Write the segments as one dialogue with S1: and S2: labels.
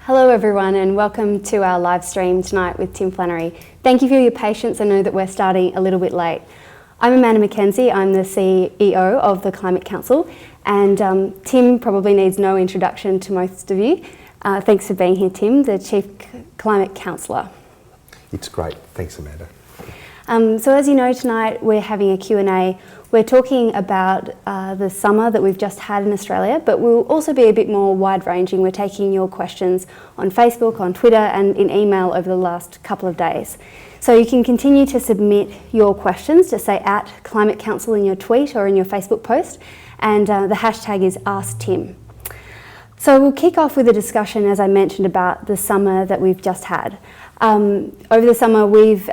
S1: Hello everyone and welcome to our live stream tonight with Tim Flannery. Thank you for your patience. I know that we're starting a little bit late. I'm Amanda McKenzie, I'm the CEO of the Climate Council, and Tim probably needs no introduction to most of you. Thanks for being here, Tim, the Chief Climate Counsellor.
S2: It's great. Thanks, Amanda.
S1: So as you know, tonight we're having a Q&A. We're talking about the summer that we've just had in Australia, but we'll also be a bit more wide-ranging. We're taking your questions on Facebook, on Twitter, and in email over the last couple of days. So you can continue to submit your questions, just say @ClimateCouncil in your tweet or in your Facebook post, and the hashtag is AskTim. So we'll kick off with a discussion, as I mentioned, about the summer that we've just had. Over the summer,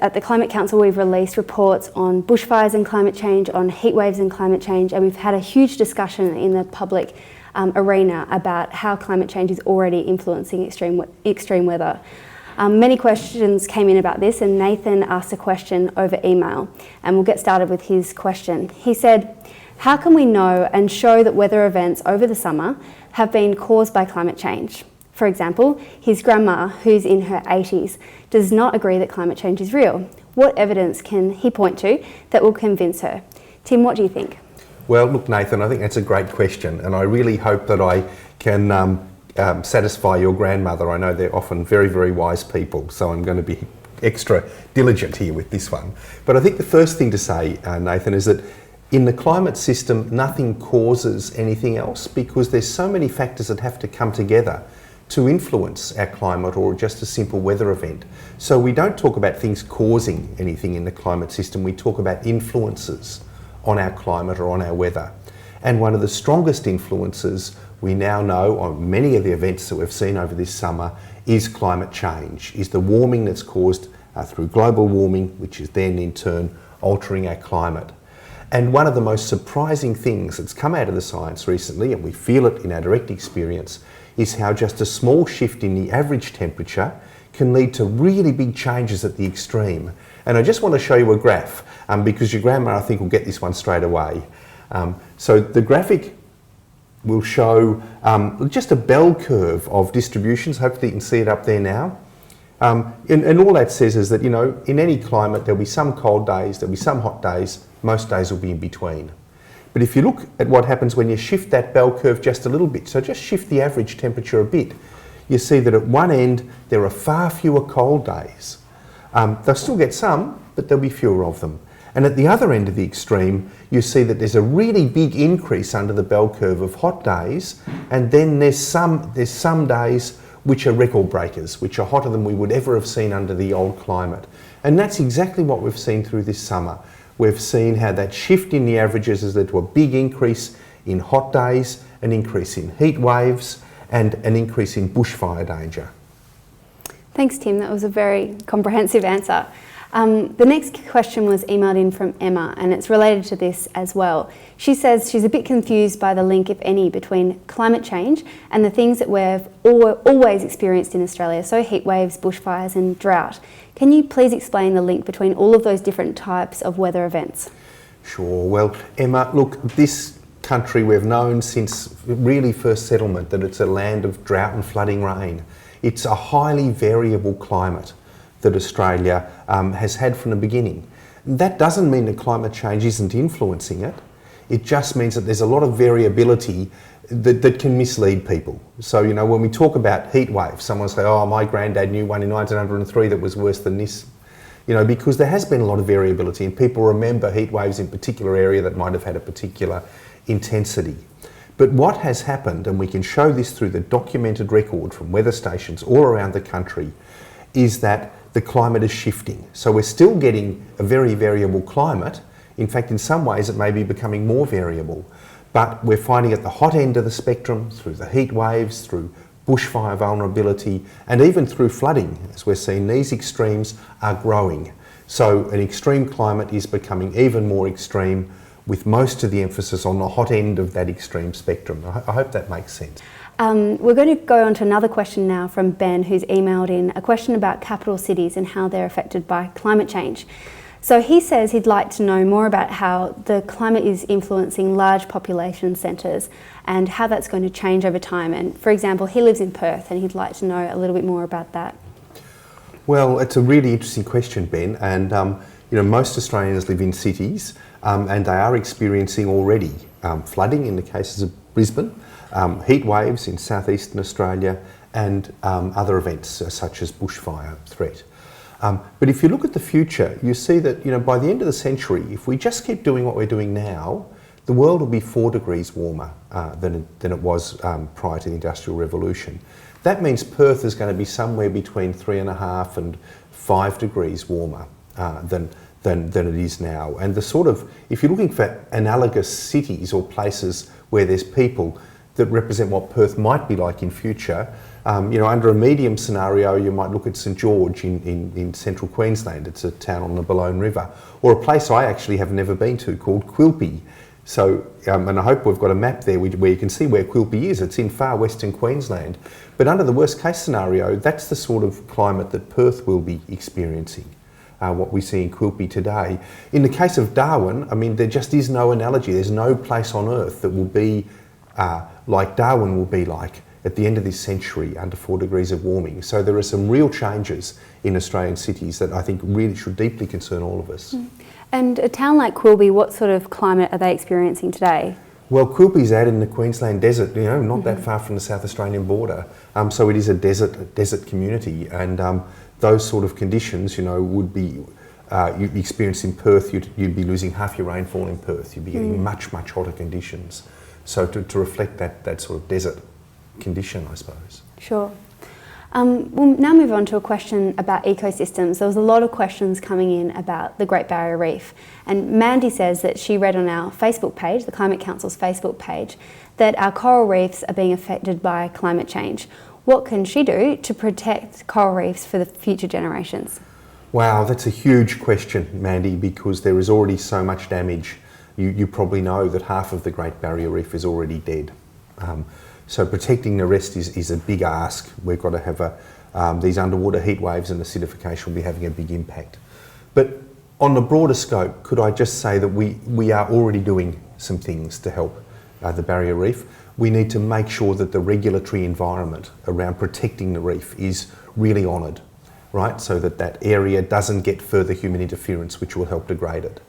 S1: at the Climate Council, we've released reports on bushfires and climate change, on heat waves and climate change, and we've had a huge discussion in the public arena about how climate change is already influencing extreme weather. Many questions came in about this, and Nathan asked a question over email, and we'll get started with his question. He said, how can we know and show that weather events over the summer have been caused by climate change? For example, his grandma, who's in her 80s, does not agree that climate change is real. What evidence can he point to that will convince her? Tim, what do you think?
S2: Well, look, Nathan, I think that's a great question, and I really hope that I can satisfy your grandmother. I know they're often very, very wise people, so I'm going to be extra diligent here with this one. But I think the first thing to say, Nathan, is that in the climate system, nothing causes anything else because there's so many factors that have to come together to influence our climate or just a simple weather event. So we don't talk about things causing anything in the climate system, we talk about influences on our climate or on our weather. And one of the strongest influences we now know on many of the events that we've seen over this summer is climate change, is the warming that's caused through global warming, which is then in turn altering our climate. And one of the most surprising things that's come out of the science recently, and we feel it in our direct experience, is how just a small shift in the average temperature can lead to really big changes at the extreme. And I just want to show you a graph, because your grandma, I think, will get this one straight away. So the graphic will show just a bell curve of distributions. Hopefully you can see it up there now. And all that says is that, you know, in any climate, there'll be some cold days, there'll be some hot days, most days will be in between. But if you look at what happens when you shift that bell curve just a little bit, so just shift the average temperature a bit, you see that at one end there are far fewer cold days. They'll still get some, but there'll be fewer of them. And at the other end of the extreme, you see that there's a really big increase under the bell curve of hot days, and then there's some days which are record breakers, which are hotter than we would ever have seen under the old climate. And that's exactly what we've seen through this summer. We've seen how that shift in the averages has led to a big increase in hot days, an increase in heat waves, and an increase in bushfire danger.
S1: Thanks, Tim. That was a very comprehensive answer. The next question was emailed in from Emma, and it's related to this as well. She says she's a bit confused by the link, if any, between climate change and the things that we've always experienced in Australia, so heat waves, bushfires and drought. Can you please explain the link between all of those different types of weather events?
S2: Sure. Well, Emma, look, this country we've known since really first settlement that it's a land of drought and flooding rain. It's a highly variable climate that Australia has had from the beginning. That doesn't mean that climate change isn't influencing it. It just means that there's a lot of variability that can mislead people. So, you know, when we talk about heat waves, someone will say, oh, my granddad knew one in 1903 that was worse than this. You know, because there has been a lot of variability and people remember heat waves in a particular area that might have had a particular intensity. But what has happened, and we can show this through the documented record from weather stations all around the country, is that the climate is shifting. So we're still getting a very variable climate. In fact, in some ways it may be becoming more variable. But we're finding at the hot end of the spectrum, through the heat waves, through bushfire vulnerability, and even through flooding, as we're seeing, these extremes are growing. So an extreme climate is becoming even more extreme, with most of the emphasis on the hot end of that extreme spectrum. I hope that makes sense.
S1: We're going to go on to another question now from Ben, who's emailed in a question about capital cities and how they're affected by climate change. So he says he'd like to know more about how the climate is influencing large population centres and how that's going to change over time. And for example, he lives in Perth and he'd like to know a little bit more about that.
S2: Well, it's a really interesting question, Ben, and most Australians live in cities and they are experiencing already flooding in the cases of Brisbane, heat waves in southeastern Australia and other events such as bushfire threat. But if you look at the future, you see that by the end of the century, if we just keep doing what we're doing now, the world will be 4 degrees warmer than it was prior to the Industrial Revolution. That means Perth is going to be somewhere between 3.5 and 5 degrees warmer than it is now. And if you're looking for analogous cities or places where there's people that represent what Perth might be like in future, under a medium scenario, you might look at St George in central Queensland. It's a town on the Balonne River, or a place I actually have never been to called Quilpie. So, and I hope we've got a map there where you can see where Quilpie is. It's in far western Queensland. But under the worst case scenario, that's the sort of climate that Perth will be experiencing, what we see in Quilpie today. In the case of Darwin, there just is no analogy. There's no place on Earth that will be like Darwin will be like at the end of this century under 4 degrees of warming. So there are some real changes in Australian cities that I think really should deeply concern all of us.
S1: And a town like Quilpie, what sort of climate are they experiencing today?
S2: Well, Quilpie's out in the Queensland desert, not that far from the South Australian border. So it is a desert community, and those sort of conditions, would be you'd experience in Perth. You'd be losing half your rainfall in Perth. You'd be getting much hotter conditions. So to reflect that sort of desert condition, I suppose.
S1: Sure. We'll now move on to a question about ecosystems. There was a lot of questions coming in about the Great Barrier Reef, and Mandy says that she read on our Facebook page, the Climate Council's Facebook page, that our coral reefs are being affected by climate change. What can she do to protect coral reefs for the future generations?
S2: Wow, that's a huge question, Mandy, because there is already so much damage. You probably know that half of the Great Barrier Reef is already dead. So protecting the rest is a big ask. We've got to have these underwater heat waves and acidification will be having a big impact. But on the broader scope, could I just say that we are already doing some things to help the barrier reef. We need to make sure that the regulatory environment around protecting the reef is really honoured, right? So that area doesn't get further human interference, which will help degrade it.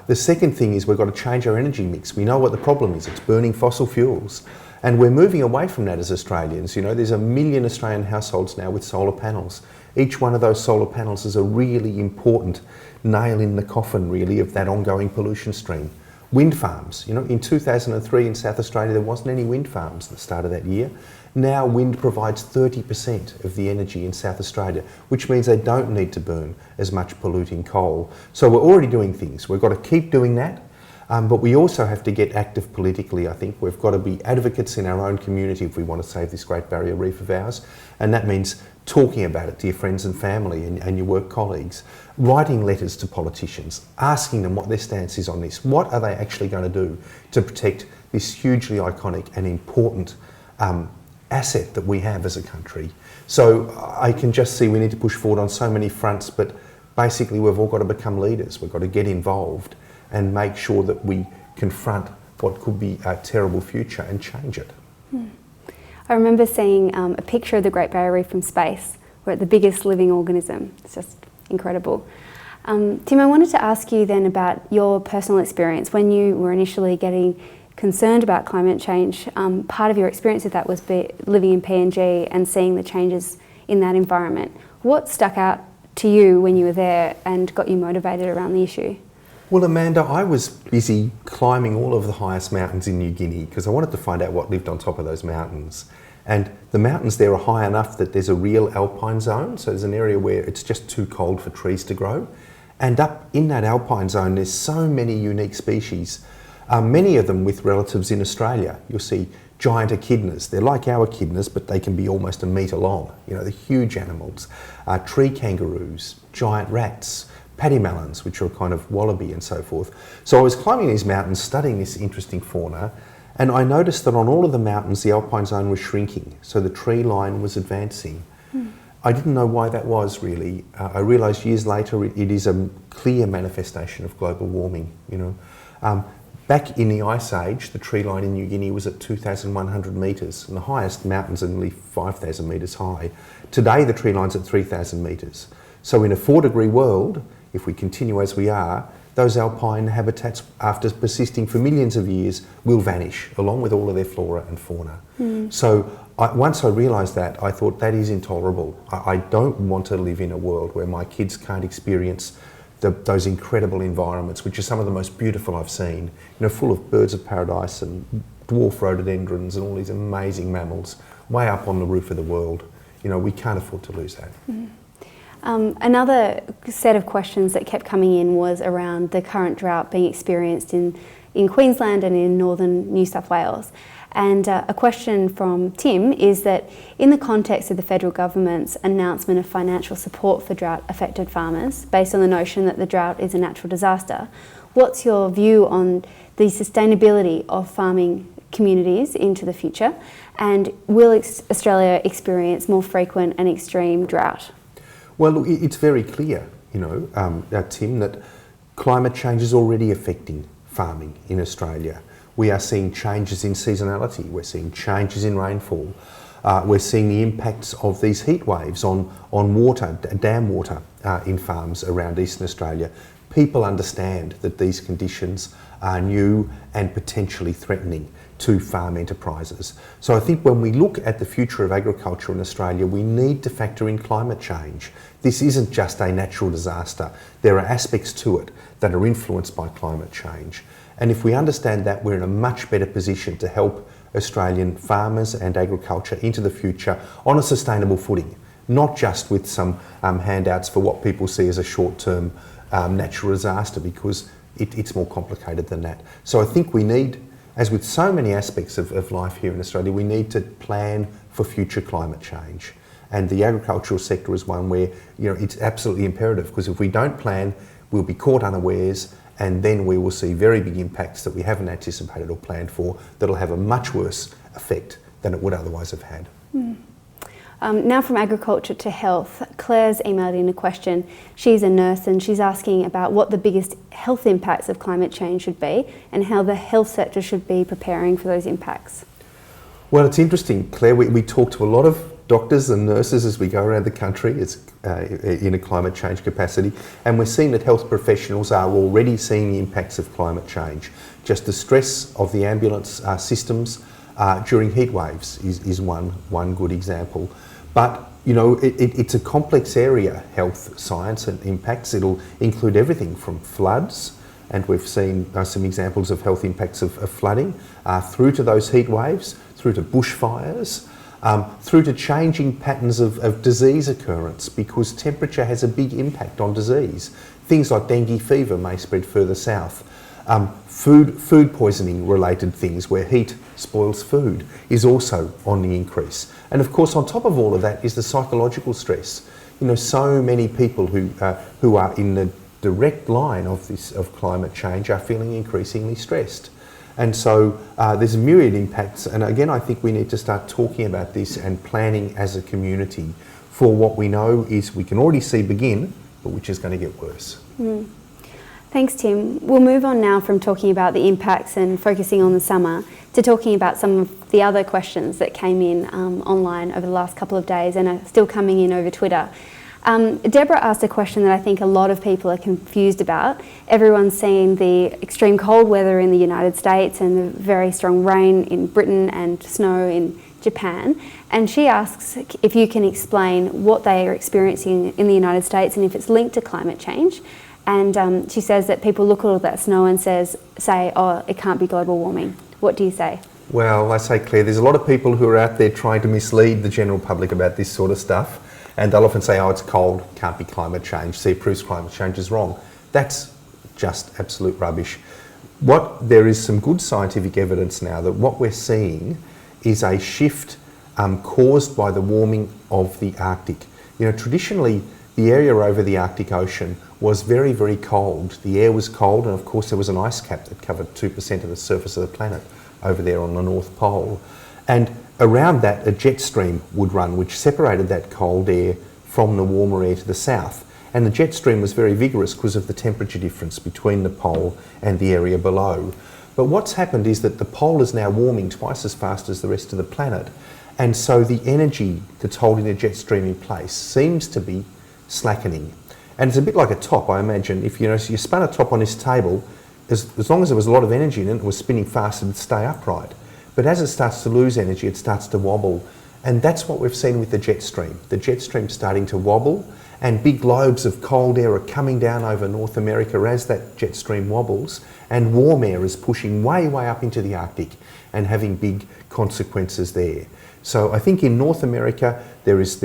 S2: The second thing is we've got to change our energy mix. We know what the problem is. It's burning fossil fuels. And we're moving away from that as Australians. There's 1 million Australian households now with solar panels. Each one of those solar panels is a really important nail in the coffin, really, of that ongoing pollution stream. Wind farms. In 2003 in South Australia, there wasn't any wind farms at the start of that year. Now wind provides 30% of the energy in South Australia, which means they don't need to burn as much polluting coal. So we're already doing things. We've got to keep doing that. But we also have to get active politically, I think. We've got to be advocates in our own community if we want to save this Great Barrier Reef of ours. And that means talking about it to your friends and family and your work colleagues, writing letters to politicians, asking them what their stance is on this. What are they actually going to do to protect this hugely iconic and important asset that we have as a country? So I can just see we need to push forward on so many fronts, but basically we've all got to become leaders. We've got to get involved and make sure that we confront what could be a terrible future and change it.
S1: I remember seeing a picture of the Great Barrier Reef from space. We're at the biggest living organism. It's just incredible. Tim, I wanted to ask you then about your personal experience when you were initially getting concerned about climate change. Part of your experience with that was living in PNG and seeing the changes in that environment. What stuck out to you when you were there and got you motivated around the issue?
S2: Well, Amanda, I was busy climbing all of the highest mountains in New Guinea because I wanted to find out what lived on top of those mountains. And the mountains there are high enough that there's a real alpine zone, so there's an area where it's just too cold for trees to grow. And up in that alpine zone, there's so many unique species, many of them with relatives in Australia. You'll see giant echidnas. They're like our echidnas, but they can be almost a metre long. They're huge animals. Tree kangaroos, giant rats, paddymallons, which are a kind of wallaby and so forth. So I was climbing these mountains, studying this interesting fauna, and I noticed that on all of the mountains, the alpine zone was shrinking, so the tree line was advancing. I didn't know why that was really. I realised years later it is a clear manifestation of global warming. Back in the Ice Age, the tree line in New Guinea was at 2,100 metres, and the highest mountains are nearly 5,000 metres high. Today, the tree line's at 3,000 metres. So in a 4-degree world, if we continue as we are, those alpine habitats, after persisting for millions of years, will vanish, along with all of their flora and fauna. So once I realised that, I thought that is intolerable. I don't want to live in a world where my kids can't experience those incredible environments, which are some of the most beautiful I've seen, full of birds of paradise and dwarf rhododendrons and all these amazing mammals way up on the roof of the world. We can't afford to lose that.
S1: Another set of questions that kept coming in was around the current drought being experienced in Queensland and in northern New South Wales. And a question from Tim is that in the context of the federal government's announcement of financial support for drought-affected farmers, based on the notion that the drought is a natural disaster, what's your view on the sustainability of farming communities into the future? And will Australia experience more frequent and extreme drought?
S2: Well, look, it's very clear, Tim, that climate change is already affecting farming in Australia. We are seeing changes in seasonality, we're seeing changes in rainfall, we're seeing the impacts of these heat waves on water, dam water in farms around Eastern Australia. People understand that these conditions are new and potentially threatening to farm enterprises. So I think when we look at the future of agriculture in Australia, we need to factor in climate change. This isn't just a natural disaster. There are aspects to it that are influenced by climate change. And if we understand that, we're in a much better position to help Australian farmers and agriculture into the future on a sustainable footing, not just with some handouts for what people see as a short-term natural disaster, because it's more complicated than that. So I think we need, as with so many aspects of life here in Australia, we need to plan for future climate change. And the agricultural sector is one where it's absolutely imperative, because if we don't plan, we'll be caught unawares, and then we will see very big impacts that we haven't anticipated or planned for that'll have a much worse effect than it would otherwise have had.
S1: Now from agriculture to health, Claire's emailed in a question. She's a nurse and she's asking about what the biggest health impacts of climate change should be and how the health sector should be preparing for those impacts.
S2: Well, it's interesting, Claire. We talk to a lot of doctors and nurses as we go around the country. It's in a climate change capacity, and we're seeing that health professionals are already seeing the impacts of climate change. Just the stress of the ambulance systems during heat waves is one good example. But it's a complex area, health science and impacts. It'll include everything from floods, and we've seen some examples of health impacts of flooding, through to those heat waves, through to bushfires, through to changing patterns of disease occurrence, because temperature has a big impact on disease. Things like dengue fever may spread further south. Food poisoning related things where heat spoils food is also on the increase. And of course, on top of all of that is the psychological stress. So many people who are in the direct line of climate change are feeling increasingly stressed. And so there's a myriad impacts, and again I think we need to start talking about this and planning as a community for what we know is we can already see begin, but which is going to get worse.
S1: Thanks, Tim. We'll move on now from talking about the impacts and focusing on the summer to talking about some of the other questions that came in online over the last couple of days and are still coming in over Twitter. Deborah asked a question that I think a lot of people are confused about. Everyone's seen the extreme cold weather in the United States and the very strong rain in Britain and snow in Japan. And she asks if you can explain what they are experiencing in the United States and if it's linked to climate change. And she says that people look at all that snow and say, oh, it can't be global warming. What do you say?
S2: Well, I say, Claire, there's a lot of people who are out there trying to mislead the general public about this sort of stuff. And they'll often say, oh, it's cold, can't be climate change. See, it proves climate change is wrong. That's just absolute rubbish. There is some good scientific evidence now that what we're seeing is a shift caused by the warming of the Arctic. Traditionally, the area over the Arctic Ocean was very, very cold. The air was cold, and of course there was an ice cap that covered 2% of the surface of the planet over there on the North Pole. And around that, a jet stream would run, which separated that cold air from the warmer air to the south. And the jet stream was very vigorous because of the temperature difference between the pole and the area below. But what's happened is that the pole is now warming twice as fast as the rest of the planet. And so the energy that's holding the jet stream in place seems to be slackening. And it's a bit like a top, I imagine. If you spun a top on this table, as long as there was a lot of energy in it, it was spinning fast and it'd stay upright. But as it starts to lose energy, it starts to wobble. And that's what we've seen with the jet stream. The jet stream's starting to wobble, and big globes of cold air are coming down over North America as that jet stream wobbles, and warm air is pushing way, way up into the Arctic and having big consequences there. So I think in North America there is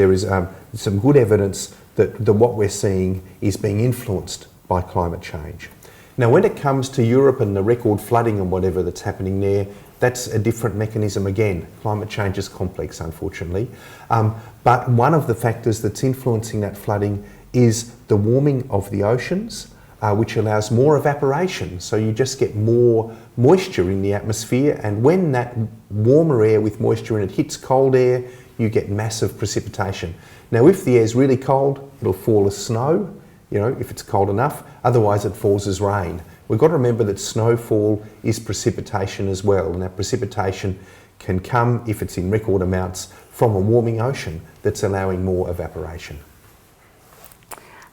S2: some good evidence that what we're seeing is being influenced by climate change. Now when it comes to Europe and the record flooding and whatever that's happening there, that's a different mechanism again. Climate change is complex, unfortunately. But one of the factors that's influencing that flooding is the warming of the oceans, which allows more evaporation. So you just get more moisture in the atmosphere, and when that warmer air with moisture in it hits cold air, you get massive precipitation. Now if the air is really cold, it'll fall as snow, if it's cold enough, otherwise it falls as rain. We've got to remember that snowfall is precipitation as well, and that precipitation can come, if it's in record amounts, from a warming ocean that's allowing more evaporation.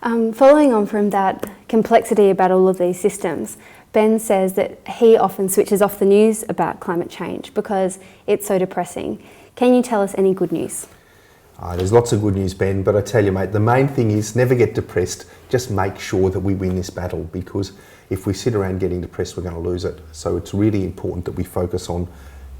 S1: Following on from that complexity about all of these systems, Ben says that he often switches off the news about climate change because it's so depressing. Can you tell us any good news?
S2: There's lots of good news, Ben, but I tell you, mate, the main thing is never get depressed. Just make sure that we win this battle, because if we sit around getting depressed, we're going to lose it. So it's really important that we focus on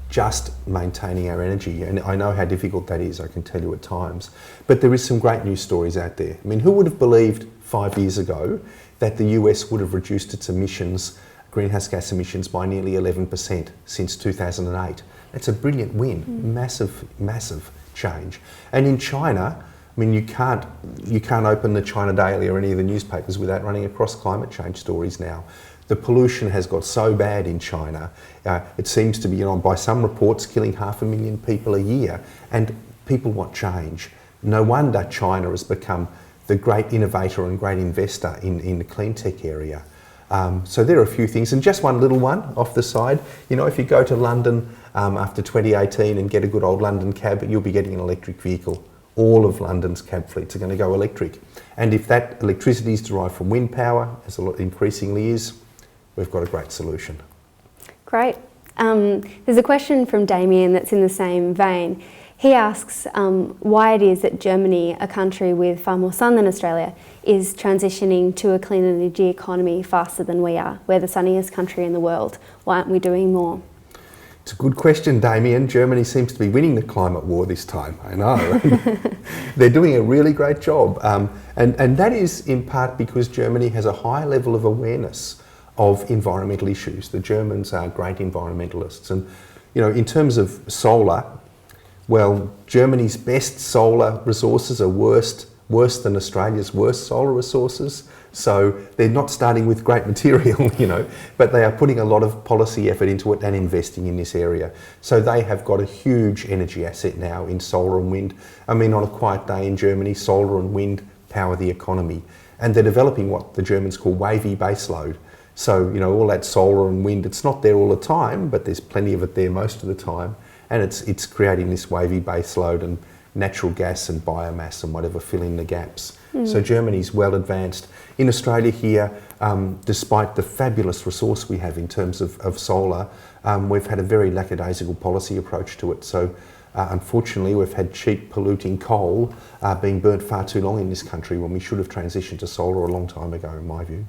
S2: just maintaining our energy. And I know how difficult that is, I can tell you at times. But there is some great news stories out there. I mean, who would have believed 5 years ago that the US would have reduced its emissions, greenhouse gas emissions, by nearly 11% since 2008? That's a brilliant win, massive, massive change. And in China, I mean, you can't open the China Daily or any of the newspapers without running across climate change stories now. The pollution has got so bad in China. It seems to be, by some reports, killing 500,000 people a year. And people want change. No wonder China has become the great innovator and great investor in the clean tech area. So there are a few things, and just one little one off the side. If you go to London after 2018 and get a good old London cab, you'll be getting an electric vehicle. All of London's cab fleets are going to go electric. And if that electricity is derived from wind power, as it increasingly is, we've got a great solution.
S1: Great. There's a question from Damien that's in the same vein. He asks why it is that Germany, a country with far more sun than Australia, is transitioning to a clean energy economy faster than we are. We're the sunniest country in the world. Why aren't we doing more?
S2: It's a good question, Damien. Germany seems to be winning the climate war this time. I know. They're doing a really great job. And that is in part because Germany has a high level of awareness of environmental issues. The Germans are great environmentalists. And, in terms of solar, well, Germany's best solar resources are worse than Australia's worst solar resources. So they're not starting with great material, but they are putting a lot of policy effort into it and investing in this area. So they have got a huge energy asset now in solar and wind. I mean, on a quiet day in Germany, solar and wind power the economy. And they're developing what the Germans call wavy baseload. So, all that solar and wind, it's not there all the time, but there's plenty of it there most of the time. And it's creating this wavy baseload, and natural gas and biomass and whatever fill in the gaps. So Germany's well advanced. In Australia here, despite the fabulous resource we have in terms of solar, we've had a very lackadaisical policy approach to it. So unfortunately, we've had cheap polluting coal being burnt far too long in this country when we should have transitioned to solar a long time ago, in my view.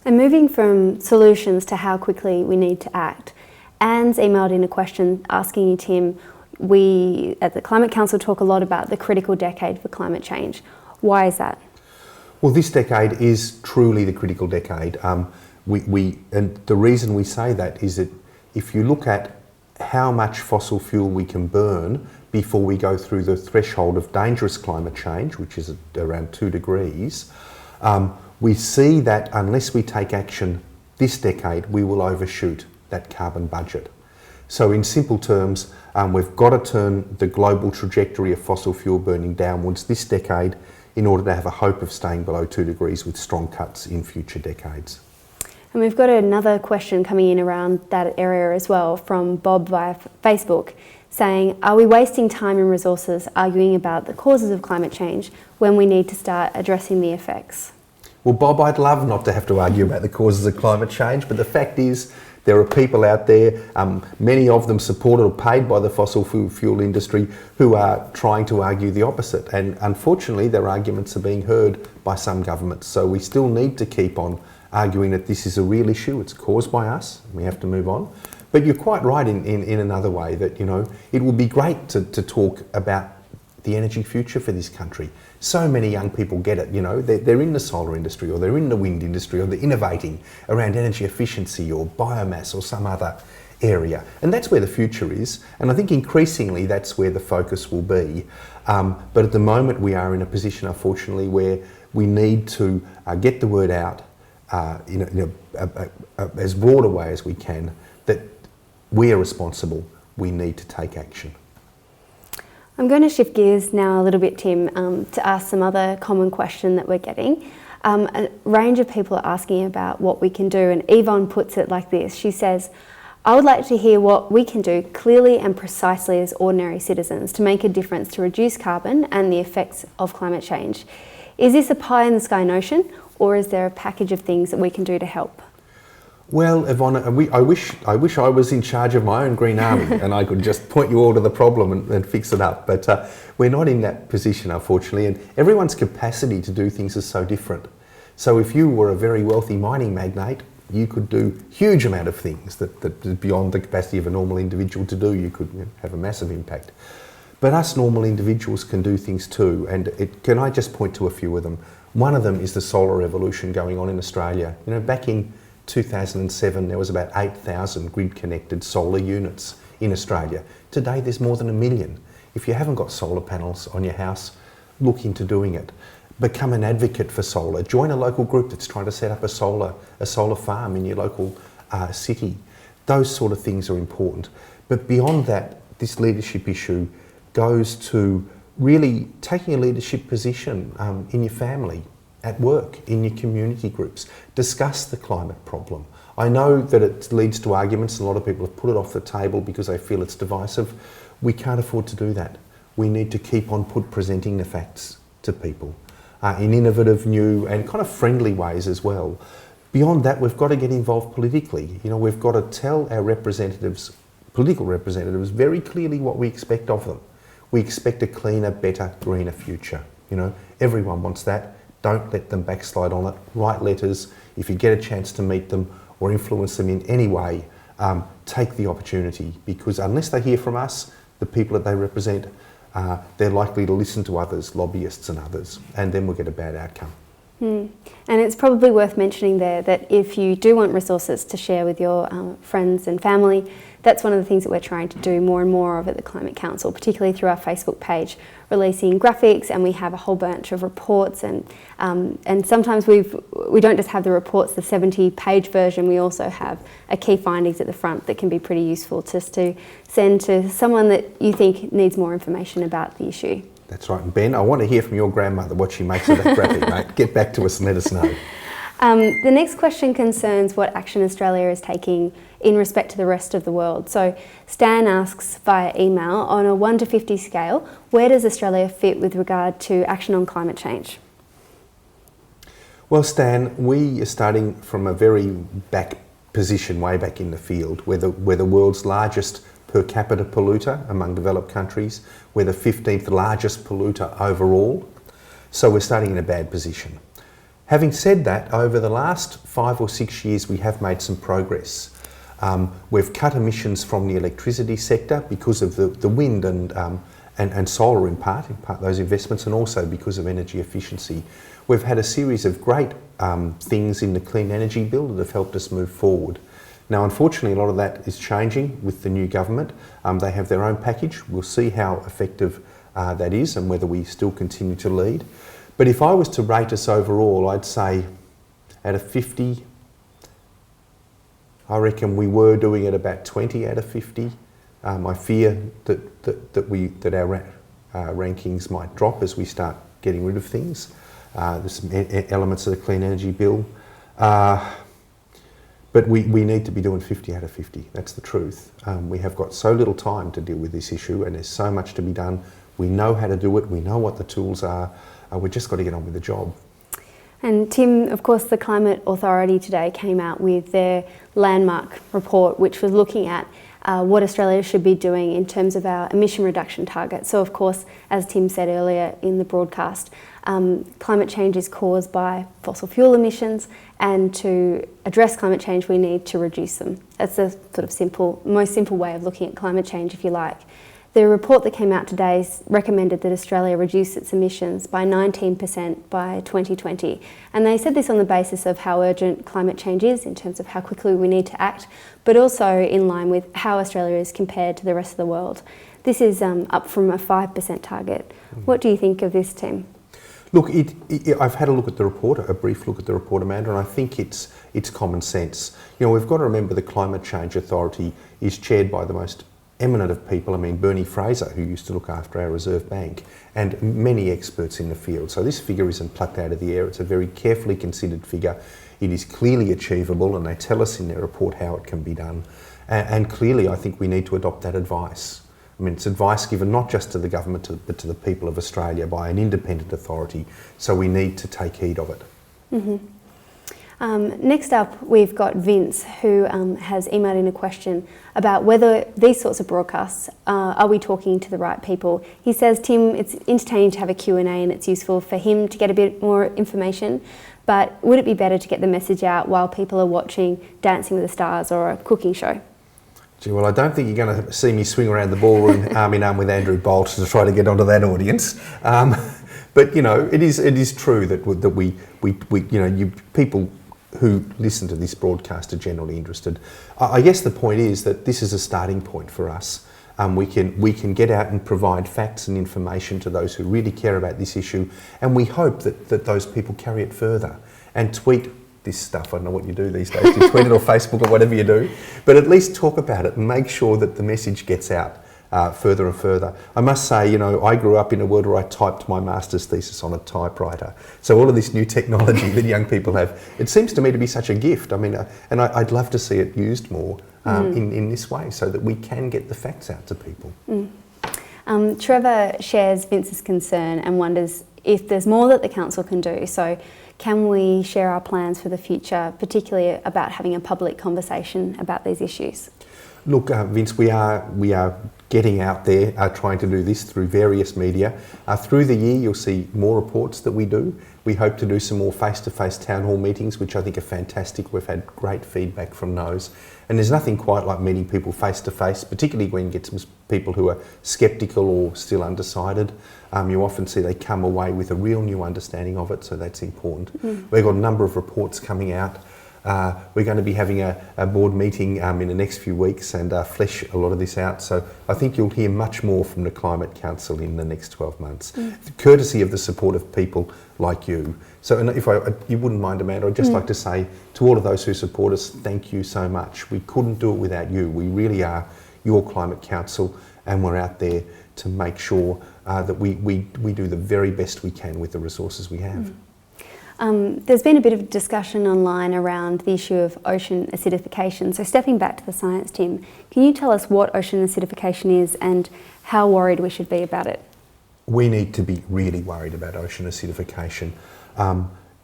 S1: And moving from solutions to how quickly we need to act, Anne's emailed in a question asking you, Tim, we at the Climate Council talk a lot about the critical decade for climate change. Why is that?
S2: Well, this decade is truly the critical decade. And the reason we say that is that if you look at how much fossil fuel we can burn before we go through the threshold of dangerous climate change, which is around 2 degrees, we see that unless we take action this decade, we will overshoot that carbon budget. So in simple terms, we've got to turn the global trajectory of fossil fuel burning downwards this decade in order to have a hope of staying below 2 degrees with strong cuts in future decades.
S1: And we've got another question coming in around that area as well from Bob via Facebook, saying, are we wasting time and resources arguing about the causes of climate change when we need to start addressing the effects?
S2: Well, Bob, I'd love not to have to argue about the causes of climate change, but the fact is there are people out there, many of them supported or paid by the fossil fuel industry, who are trying to argue the opposite. And unfortunately, their arguments are being heard by some governments. So we still need to keep on arguing that this is a real issue. It's caused by us. We have to move on. But you're quite right in another way that, you know, it will be great to talk about the energy future for this country. So many young people get it, you know, they're in the solar industry or they're in the wind industry or they're innovating around energy efficiency or biomass or some other area. And that's where the future is. And I think increasingly that's where the focus will be. But at the moment we are in a position, unfortunately, where we need to get the word out in as broad a way as we can, that we are responsible, we need to take action.
S1: I'm going to shift gears now a little bit, Tim, to ask some other common question that we're getting. A range of people are asking about what we can do, and Yvonne puts it like this. She says, I would like to hear what we can do clearly and precisely as ordinary citizens to make a difference to reduce carbon and the effects of climate change. Is this a pie in the sky notion, or is there a package of things that we can do to help?
S2: Well, Yvonne, I wish I was in charge of my own green army and I could just point you all to the problem and fix it up. But we're not in that position, unfortunately, and everyone's capacity to do things is so different. So if you were a very wealthy mining magnate, you could do a huge amount of things that is beyond the capacity of a normal individual to do. You could have a massive impact. But us normal individuals can do things too, and can I just point to a few of them? One of them is the solar revolution going on in Australia. You know, back in 2007 there was about 8,000 grid-connected solar units in Australia. Today there's more than 1 million. If you haven't got solar panels on your house, look into doing it. Become an advocate for solar. Join a local group that's trying to set up a solar farm in your local city. Those sort of things are important. But beyond that, this leadership issue goes to really taking a leadership position in your family, at work, in your community groups. Discuss the climate problem. I know that it leads to arguments. A lot of people have put it off the table because they feel it's divisive. We can't afford to do that. We need to keep on presenting the facts to people in innovative, new and kind of friendly ways as well. Beyond that, we've got to get involved politically. You know, we've got to tell our representatives, political representatives, very clearly what we expect of them. We expect a cleaner, better, greener future. You know, everyone wants that. Don't let them backslide on it. Write letters. If you get a chance to meet them or influence them in any way, take the opportunity, because unless they hear from us, the people that they represent, they're likely to listen to others, lobbyists and others, and then we'll get a bad outcome.
S1: And it's probably worth mentioning there that if you do want resources to share with your friends and family, that's one of the things that we're trying to do more and more of at the Climate Council, particularly through our Facebook page, releasing graphics, and we have a whole bunch of reports, and sometimes we don't just have the reports, the 70-page version, we also have a key findings at the front that can be pretty useful just to send to someone that you think needs more information about the issue.
S2: That's right. And Ben, I want to hear from your grandmother what she makes of that graphic, mate. Get back to us and let us know.
S1: The next question concerns what action Australia is taking in respect to the rest of the world. So Stan asks via email, on a 1 to 50 scale, where does Australia fit with regard to action on climate change?
S2: Well, Stan, we are starting from a very back position, way back in the field. We're the world's largest per capita polluter among developed countries. We're the 15th largest polluter overall. So we're starting in a bad position. Having said that, over the last 5 or 6 years, we have made some progress. We've cut emissions from the electricity sector because of the wind and solar in part those investments, and also because of energy efficiency. We've had a series of great things in the Clean Energy Bill that have helped us move forward. Now, unfortunately, a lot of that is changing with the new government. They have their own package. We'll see how effective that is and whether we still continue to lead. But if I was to rate us overall, I'd say out of 50, I reckon we were doing it about 20 out of 50. I fear that our rankings might drop as we start getting rid of things. There's some elements of the Clean Energy Bill. But we need to be doing 50 out of 50. That's the truth. We have got so little time to deal with this issue, and there's so much to be done. We know how to do it. We know what the tools are. We've just got to get on with the job.
S1: And Tim, of course, the Climate Authority today came out with their landmark report, which was looking at what Australia should be doing in terms of our emission reduction targets. So, of course, as Tim said earlier in the broadcast, climate change is caused by fossil fuel emissions, and to address climate change, we need to reduce them. That's the sort of most simple way of looking at climate change, if you like. The report that came out today recommended that Australia reduce its emissions by 19% by 2020. And they said this on the basis of how urgent climate change is in terms of how quickly we need to act, but also in line with how Australia is compared to the rest of the world. This is up from a 5% target. What do you think of this, Tim?
S2: Look, I've had a look at the report, a brief look at the report, Amanda, and I think it's common sense. You know, we've got to remember the Climate Change Authority is chaired by the most eminent of people. I mean, Bernie Fraser, who used to look after our Reserve Bank, and many experts in the field. So this figure isn't plucked out of the air. It's a very carefully considered figure. It is clearly achievable, and they tell us in their report how it can be done. And clearly, I think we need to adopt that advice. I mean, it's advice given not just to the government, but to the people of Australia by an independent authority. So we need to take heed of it.
S1: Mm-hmm. Next up, we've got Vince, who has emailed in a question about whether these sorts of broadcasts, are we talking to the right people? He says, Tim, it's entertaining to have a Q&A and it's useful for him to get a bit more information, but would it be better to get the message out while people are watching Dancing with the Stars or a cooking show?
S2: Gee, well, I don't think you're going to see me swing around the ballroom arm in arm with Andrew Bolt to try to get onto that audience. But, you know, it is true that we you know, people who listen to this broadcast are generally interested. I guess the point is that this is a starting point for us. We can get out and provide facts and information to those who really care about this issue, and we hope that those people carry it further and tweet this stuff. I don't know what you do these days. You tweet it or Facebook or whatever you do, but at least talk about it and make sure that the message gets out further and further. I must say, you know, I grew up in a world where I typed my master's thesis on a typewriter. So all of this new technology that young people have, it seems to me to be such a gift. I mean, and I'd love to see it used more in this way so that we can get the facts out to people.
S1: Trevor shares Vince's concern and wonders if there's more that the council can do. So can we share our plans for the future, particularly about having a public conversation about these issues?
S2: Look, Vince, we are getting out there, trying to do this through various media. Through the year, you'll see more reports that we do. We hope to do some more face-to-face town hall meetings, which I think are fantastic. We've had great feedback from those. And there's nothing quite like meeting people face-to-face, particularly when you get some people who are sceptical or still undecided. You often see they come away with a real new understanding of it, so that's important. We've got a number of reports coming out. We're going to be having a board meeting in the next few weeks and flesh a lot of this out. So I think you'll hear much more from the Climate Council in the next 12 months, courtesy of the support of people like you. So and if you wouldn't mind, Amanda, I'd just like to say to all of those who support us, thank you so much. We couldn't do it without you. We really are your Climate Council, and we're out there to make sure that we do the very best we can with the resources we have.
S1: There's been a bit of discussion online around the issue of ocean acidification. So stepping back to the science, Tim, can you tell us what ocean acidification is and how worried we should be about it?
S2: We need to be really worried about ocean acidification.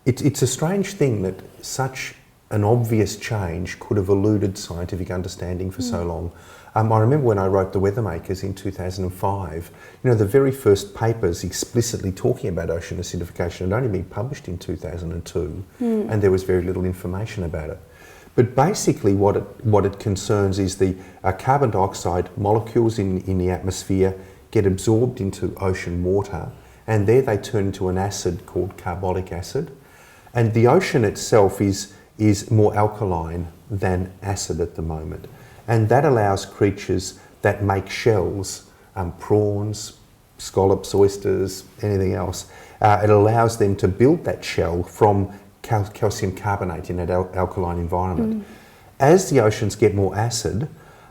S2: It's a strange thing that such an obvious change could have eluded scientific understanding for so long. I remember when I wrote The Weathermakers in 2005, you know, the very first papers explicitly talking about ocean acidification had only been published in 2002, and there was very little information about it. But basically what it concerns is the carbon dioxide molecules in the atmosphere get absorbed into ocean water, and there they turn into an acid called carbonic acid. And the ocean itself is more alkaline than acid at the moment. And that allows creatures that make shells, prawns, scallops, oysters, anything else, it allows them to build that shell from calcium carbonate in that alkaline environment. As the oceans get more acid,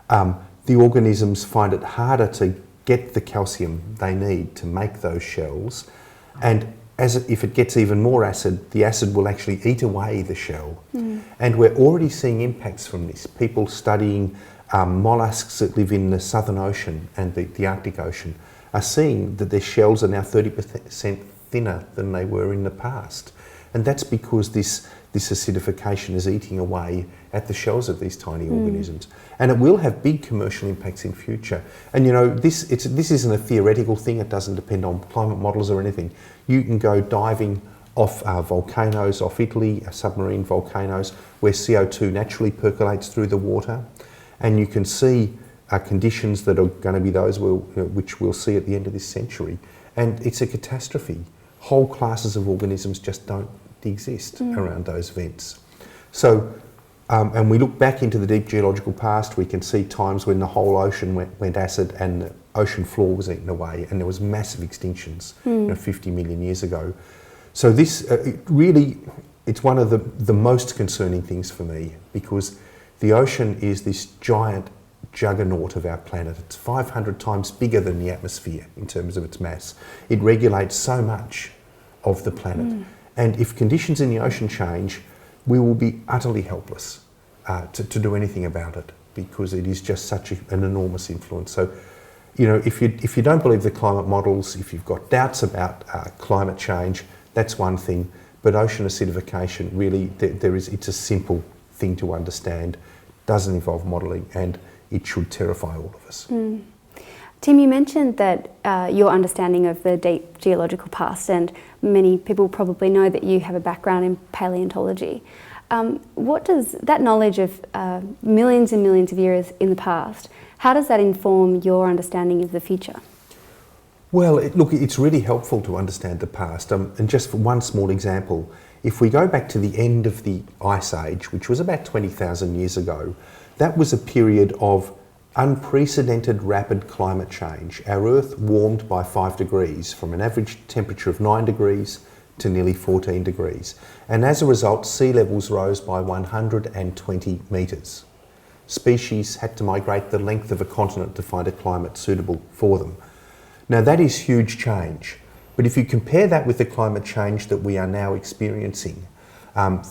S2: the organisms find it harder to get the calcium they need to make those shells, And if it gets even more acid, the acid will actually eat away the shell. And we're already seeing impacts from this. People studying mollusks that live in the Southern Ocean and the Arctic Ocean are seeing that their shells are now 30% thinner than they were in the past. And that's because this acidification is eating away at the shells of these tiny organisms. And it will have big commercial impacts in future. And you know, this isn't a theoretical thing. It doesn't depend on climate models or anything. You can go diving off volcanoes, off Italy, submarine volcanoes, where CO2 naturally percolates through the water. And you can see conditions that are going to be those which we'll see at the end of this century. And it's a catastrophe. Whole classes of organisms just don't exist around those vents. So, and we look back into the deep geological past, we can see times when the whole ocean went acid and the ocean floor was eaten away, and there was massive extinctions 50 million years ago. So this it's one of the most concerning things for me, because the ocean is this giant juggernaut of our planet. It's 500 times bigger than the atmosphere in terms of its mass. It regulates so much of the planet. And if conditions in the ocean change, we will be utterly helpless to do anything about it, because it is just such an enormous influence. So, you know, if you don't believe the climate models, if you've got doubts about climate change, that's one thing. But ocean acidification, really, it's a simple thing to understand, doesn't involve modelling, and it should terrify all of us.
S1: Tim, you mentioned that your understanding of the deep geological past, and many people probably know that you have a background in paleontology. What does that knowledge of millions and millions of years in the past, how does that inform your understanding of the future?
S2: Well, look, it's really helpful to understand the past. And just for one small example, if we go back to the end of the Ice Age, which was about 20,000 years ago, that was a period of unprecedented rapid climate change. Our Earth warmed by 5 degrees, from an average temperature of 9 degrees to nearly 14 degrees. And as a result, sea levels rose by 120 metres. Species had to migrate the length of a continent to find a climate suitable for them. Now that is huge change, but if you compare that with the climate change that we are now experiencing,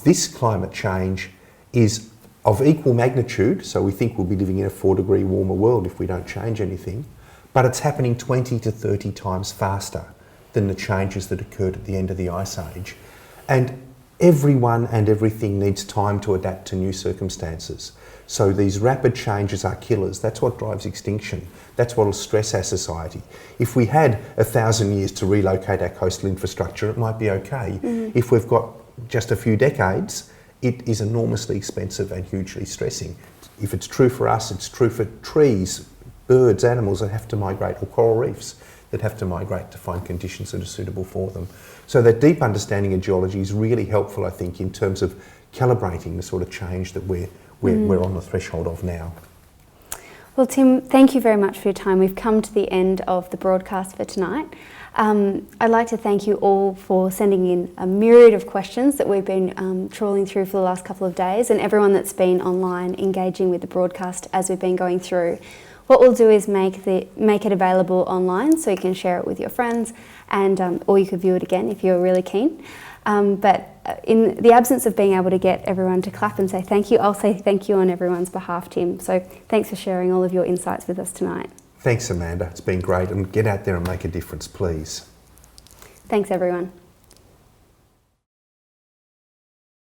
S2: this climate change is of equal magnitude, so we think we'll be living in a 4-degree warmer world if we don't change anything, but it's happening 20 to 30 times faster than the changes that occurred at the end of the Ice Age. And everyone and everything needs time to adapt to new circumstances. So these rapid changes are killers. That's what drives extinction. That's what will stress our society. If we had 1,000 years to relocate our coastal infrastructure, it might be okay. If we've got just a few decades, it is enormously expensive and hugely stressing. If it's true for us, it's true for trees, birds, animals that have to migrate, or coral reefs that have to migrate to find conditions that are suitable for them. So that deep understanding of geology is really helpful, I think, in terms of calibrating the sort of change that we're on the threshold of now.
S1: Well, Tim, thank you very much for your time. We've come to the end of the broadcast for tonight. I'd like to thank you all for sending in a myriad of questions that we've been trawling through for the last couple of days, and everyone that's been online engaging with the broadcast as we've been going through. What we'll do is make it available online so you can share it with your friends, and or you could view it again if you're really keen. But in the absence of being able to get everyone to clap and say thank you, I'll say thank you on everyone's behalf, Tim. So thanks for sharing all of your insights with us tonight.
S2: Thanks, Amanda. It's been great, and get out there and make a difference, please.
S1: Thanks, everyone.